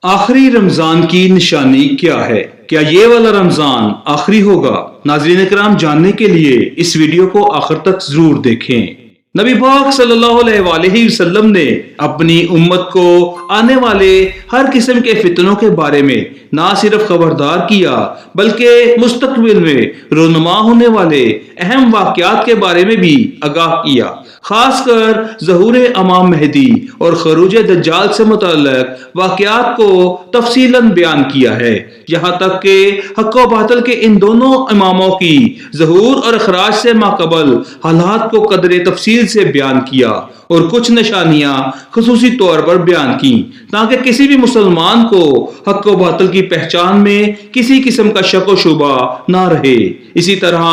آخری رمضان کی نشانی کیا ہے؟ کیا یہ والا رمضان آخری ہوگا؟ ناظرین کرام، جاننے کے لیے اس ویڈیو کو آخر تک ضرور دیکھیں۔ نبی پاک صلی اللہ علیہ وآلہ وسلم نے اپنی امت کو آنے والے ہر قسم کے فتنوں کے بارے میں نہ صرف خبردار کیا بلکہ مستقبل میں رونما ہونے والے اہم واقعات کے بارے میں بھی آگاہ کیا، خاص کر ظہور امام مہدی اور خروج دجال سے متعلق واقعات کو تفصیلاً بیان کیا ہے، یہاں تک کہ حق و باطل کے ان دونوں اماموں کی ظہور اور اخراج سے ماقبل حالات کو قدر تفصیل سے بیان کیا اور کچھ نشانیاں خصوصی طور پر بیان کی تاکہ کسی بھی مسلمان کو حق و باطل کی پہچان میں کسی قسم کا شک و شبہ نہ رہے۔ اسی طرح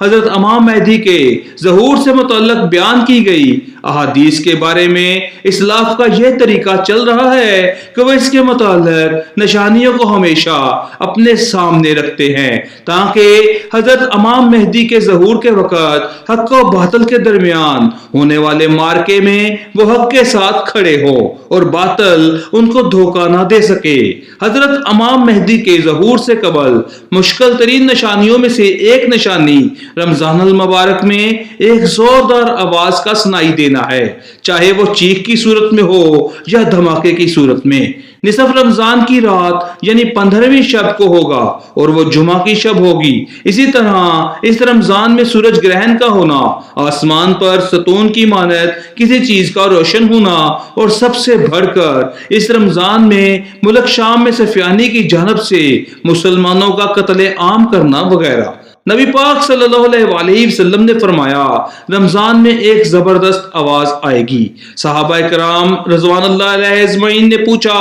حضرت امام مہدی کے ظہور سے متعلق بیان کی گئی احادیث کے بارے میں اسلاف کا یہ طریقہ چل رہا ہے کہ وہ اس کے متعلق نشانیوں کو ہمیشہ اپنے سامنے رکھتے ہیں تاکہ حضرت امام مہدی کے ظہور کے وقت حق و باطل کے درمیان ہونے والے مارکے میں وہ حق کے ساتھ کھڑے ہو اور باطل ان کو دھوکہ نہ دے سکے۔ حضرت امام مہدی کے ظہور سے قبل مشکل ترین نشانیوں میں سے ایک نشانی رمضان المبارک میں ایک زوردار آواز کا سنائی دینا ہے، چاہے وہ چیخ کی صورت میں ہو یا دھماکے کی صورت میں۔ نصف رمضان کی رات یعنی 15ویں شب کو ہوگا اور وہ جمعہ کی شب ہوگی۔ اسی طرح اس رمضان میں سورج گرہن کا ہونا، آسمان پر ستون کی مانند کسی چیز کا روشن ہونا اور سب سے بڑھ کر اس رمضان میں ملک شام میں سفیانی کی جانب سے مسلمانوں کا قتل عام کرنا وغیرہ۔ نبی پاک صلی اللہ علیہ وآلہ وسلم نے فرمایا، رمضان میں ایک زبردست آواز آئے گی۔ صحابہ کرام رضوان اللہ علیہ اجمعین نے پوچھا،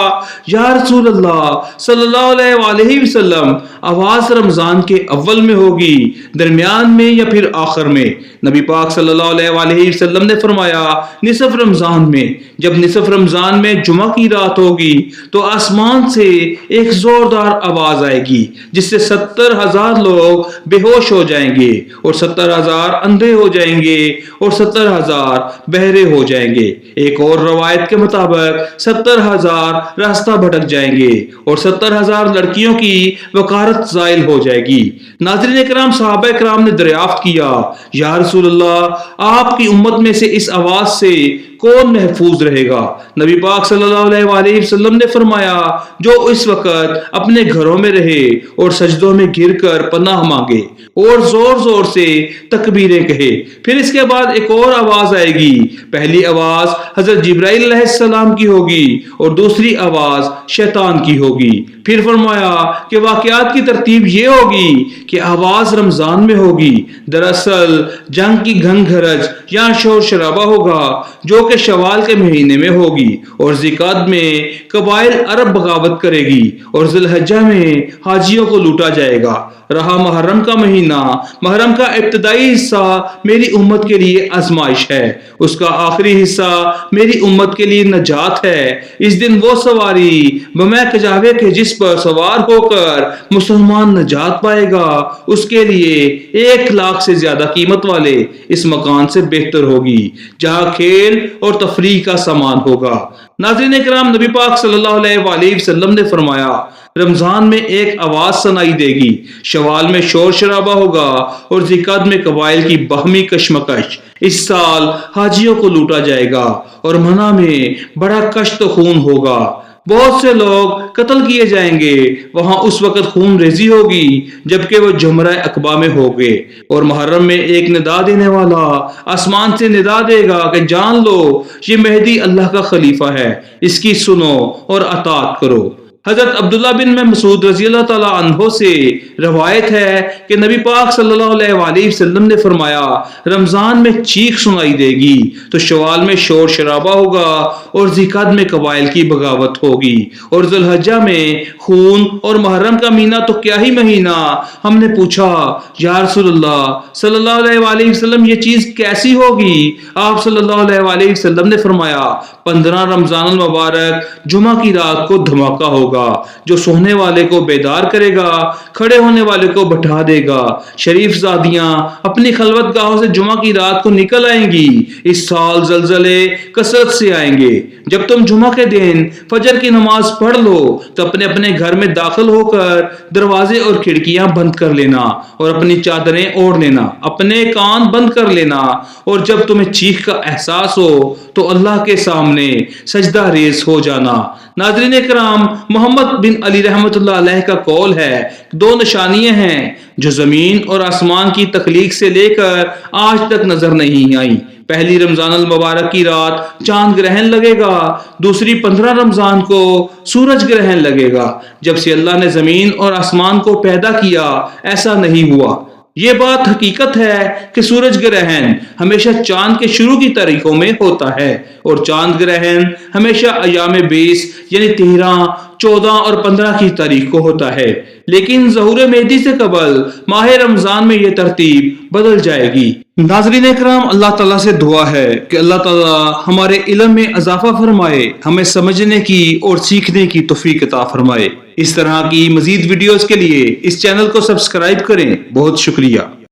یا رسول اللہ صلی اللہ علیہ وآلہ وسلم، آواز رمضان کے اول میں ہوگی، درمیان میں یا پھر آخر میں؟ نبی پاک صلی اللہ علیہ وآلہ وسلم نے فرمایا، نصف رمضان میں۔ جب نصف رمضان میں جمعہ کی رات ہوگی تو آسمان سے ایک زوردار آواز آئے گی جس سے 70,000 لوگ بے ہوش ہو جائیں گے اور 70,000 اندھے ہو جائیں گے اور 70,000 بہرے ہو جائیں گے۔ ایک اور روایت کے مطابق 70,000 راستہ بھٹک جائیں گے اور 70,000 لڑکیوں کی وقارت زائل ہو جائے گی۔ ناظرین کرام، صحابہ کرام نے دریافت کیا، یا رسول اللہ، آپ کی امت میں سے اس آواز سے کون محفوظ رہے گا؟ نبی پاک صلی اللہ علیہ وآلہ وسلم نے فرمایا، جو اس وقت اپنے گھروں میں رہے اور سجدوں میں گر کر پناہ مانگے اور زور زور سے تکبیریں کہے۔ پھر اس کے بعد ایک اور آواز آئے گی۔ پہلی آواز حضرت جبرائیل علیہ السلام کی ہوگی اور دوسری آواز شیطان کی ہوگی۔ پھر فرمایا کہ واقعات کی ترتیب یہ ہوگی کہ آواز رمضان میں ہوگی، دراصل جنگ کی گھنگھرج یا شور شرابہ ہوگا جو کہ شوال کے مہینے میں ہوگی، اور ذیقعدہ میں قبائل عرب بغاوت کرے گی اور ذی الحجہ میں حاجیوں کو لوٹا جائے گا۔ رہا محرم کا مہینہ، محرم کا ابتدائی حصہ میری امت کے لیے آزمائش ہے، اس کا آخری حصہ میری امت کے لیے نجات ہے۔ اس دن وہ سواری بمے کجاوے کے جس پر سوار ہو کر مسلمان نجات پائے گا، اس کے لیے 1,00,000 سے زیادہ قیمت والے اس مکان سے بہتر ہوگی جہاں کھیل اور تفریح کا سامان ہوگا۔ ناظرین کرام، نبی پاک صلی اللہ علیہ وآلہ وسلم نے فرمایا، رمضان میں ایک آواز سنائی دے گی، شوال میں شور شرابہ ہوگا اور ذیقعدہ میں قبائل کی باہمی کشمکش۔ اس سال حاجیوں کو لوٹا جائے گا اور منع میں بڑا کشت و خون ہوگا، بہت سے لوگ قتل کیے جائیں گے۔ وہاں اس وقت خون ریزی ہوگی جبکہ وہ جمرہ عقبہ میں ہوگے، اور محرم میں ایک ندا دینے والا آسمان سے ندا دے گا کہ جان لو یہ مہدی اللہ کا خلیفہ ہے، اس کی سنو اور اطاعت کرو۔ حضرت عبداللہ بن مسعود رضی اللہ تعالیٰ عنہ سے روایت ہے کہ نبی پاک صلی اللہ علیہ وآلہ وسلم نے فرمایا، رمضان میں چیخ سنائی دے گی تو شوال میں شور شرابہ ہوگا اور ذیقعدہ میں قبائل کی بغاوت ہوگی اور ذی الحجہ میں خون، اور محرم کا مہینہ تو کیا ہی مہینہ۔ ہم نے پوچھا، یا رسول اللہ صلی اللہ علیہ وآلہ وسلم، یہ چیز کیسی ہوگی؟ آپ صلی اللہ علیہ وآلہ وسلم نے فرمایا، 15 رمضان المبارک جمعہ کی رات کو دھماکہ ہوگا ہوگا جو سونے والے کو بیدار کرے گا، کھڑے ہونے والے کو بٹھا دے گا۔ شریف زادیاں اپنی خلوت گاہوں سے جمعہ کی رات کو نکل آئیں گی۔ اس سال زلزلے کثرت سے آئیں گے۔ جب تم جمعہ کے دن فجر کی نماز پڑھ لو تو اپنے اپنے گھر میں داخل ہو کر دروازے اور کھڑکیاں بند کر لینا اور اپنی چادریں اوڑھ لینا، اپنے کان بند کر لینا، اور جب تمہیں چیخ کا احساس ہو تو اللہ کے سامنے سجدہ ریز ہو جانا۔ ناظرین کرام، محمد بن علی رحمۃ اللہ علیہ کا قول ہے، دو نشانیاں ہیں جو زمین اور آسمان کی تخلیق سے لے کر آج تک نظر نہیں آئیں۔ پہلی رمضان المبارک کی رات چاند گرہن لگے گا، دوسری 15 رمضان کو سورج گرہن لگے گا۔ جب سے اللہ نے زمین اور آسمان کو پیدا کیا ایسا نہیں ہوا۔ یہ بات حقیقت ہے کہ سورج گرہن ہمیشہ چاند کے شروع کی تاریخوں میں ہوتا ہے اور چاند گرہن ہمیشہ ایام 20 یعنی 13، 14 اور 15 کی تاریخ کو ہوتا ہے، لیکن ظہور مہدی سے قبل ماہ رمضان میں یہ ترتیب بدل جائے گی۔ ناظرین اکرام، اللہ تعالیٰ سے دعا ہے کہ اللہ تعالیٰ ہمارے علم میں اضافہ فرمائے، ہمیں سمجھنے کی اور سیکھنے کی توفیق عطا فرمائے۔ اس طرح کی مزید ویڈیوز کے لیے اس چینل کو سبسکرائب کریں۔ بہت شکریہ۔